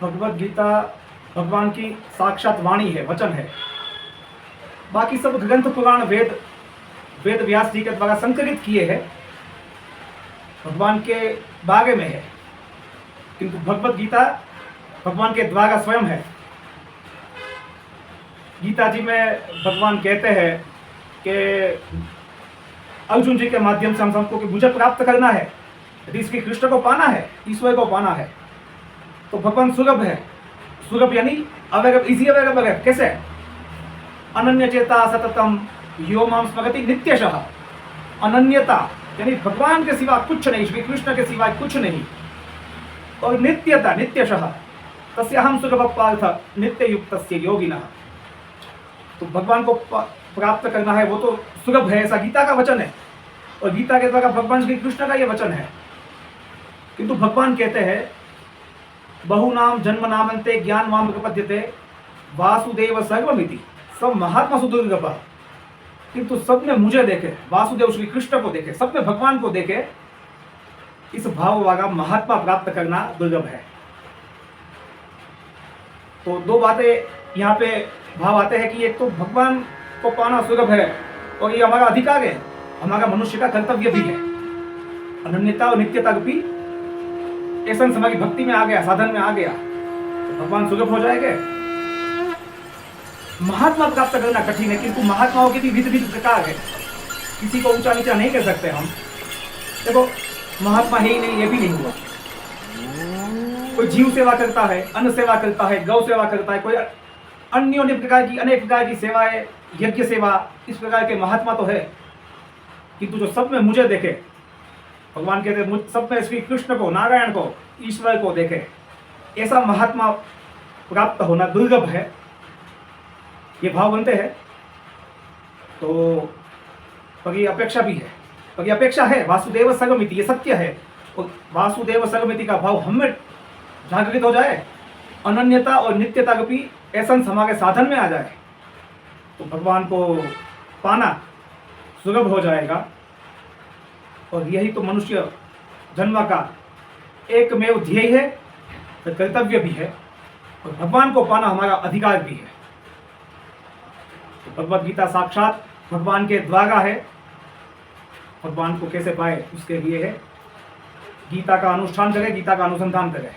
भगवत गीता भगवान की साक्षात वाणी है, वचन है। बाकी सब ग्रंथ पुराण वेद वेद व्यास जी के द्वारा संकलित किए हैं, भगवान के बारे में है, किंतु भगवत गीता भगवान के द्वारा स्वयं है। गीता जी में भगवान कहते हैं कि अर्जुन जी के माध्यम से हम सबको कि मुझे प्राप्त करना है, यदि श्री कृष्ण को पाना है, ईश्वर को पाना है, तो भगवान सुलभ है। सुलभ यानी अवेलेबल, इजी अवेलेबल है। कैसे? अनन्य चेता सततम यो माम स्मरति नित्यशः। अनन्यता यानी भगवान के सिवा कुछ नहीं, श्री कृष्ण के सिवा कुछ नहीं। और नित्यता, नित्यशः तस्याहं सुलभ पार्थ नित्य युक्तस्य योगिनः। तो भगवान को प्राप्त करना है, वो तो सुलभ है, ऐसा गीता का वचन है। और गीता के द्वारा भगवान श्री कृष्ण का ये वचन है। किंतु भगवान कहते हैं बहुनाम जन्म नामंते ज्ञान माम प्रपद्यते वासुदेव सर्वमिति। सब महात्मा सुदुर्गप, किंतु सब में मुझे देखे, वासुदेव श्री कृष्ण को देखे, सब में भगवान को देखे, इस भाव वाला महात्मा प्राप्त करना दुर्लभ है। तो दो बातें यहाँ पे भाव आते हैं कि एक तो भगवान को पाना सुलभ है और ये हमारा अधिकार है, हमारा मनुष्य का कर्तव्य भी है। अनन्यता और नित्यता भी एसेंस हमारी भक्ति में आ गया, साधन में आ गया, तो भगवान सुलभ हो जाएंगे। महात्मा प्राप्त करना कठिन है, किंतु महात्माओं के भी विध विध प्रकार है, किसी को ऊंचा नीचा नहीं कह सकते हम। देखो, महात्मा है ही नहीं, ये भी नहीं हुआ। कोई जीव सेवा करता है, अन्न सेवा करता है, गौ सेवा करता है, कोई अन्य प्रकार की अनेक प्रकार की सेवाएं, यज्ञ सेवा, इस प्रकार के महात्मा तो है। किंतु जो सब में मुझे देखे, भगवान कहते हैं सब में श्री कृष्ण को, नारायण को, ईश्वर को देखे, ऐसा महात्मा प्राप्त होना दुर्लभ है। ये भाव बनते हैं। तो पर ये अपेक्षा भी है, पर ये अपेक्षा है वासुदेव सर्वमिति, ये सत्य है। और वासुदेव सर्वमिति का भाव हमें जागृत हो जाए, अनन्यता और नित्यता भी एसेंस हमारे साधन में आ जाए, तो भगवान को पाना सुलभ हो जाएगा। और यही तो मनुष्य जन्म का एकमेव ध्येय है, कर्तव्य भी है, और भगवान को पाना हमारा अधिकार भी है। तो भगवत गीता साक्षात भगवान के द्वारा है। भगवान को कैसे पाए, उसके लिए है। गीता का अनुष्ठान करें, गीता का अनुसंधान करें।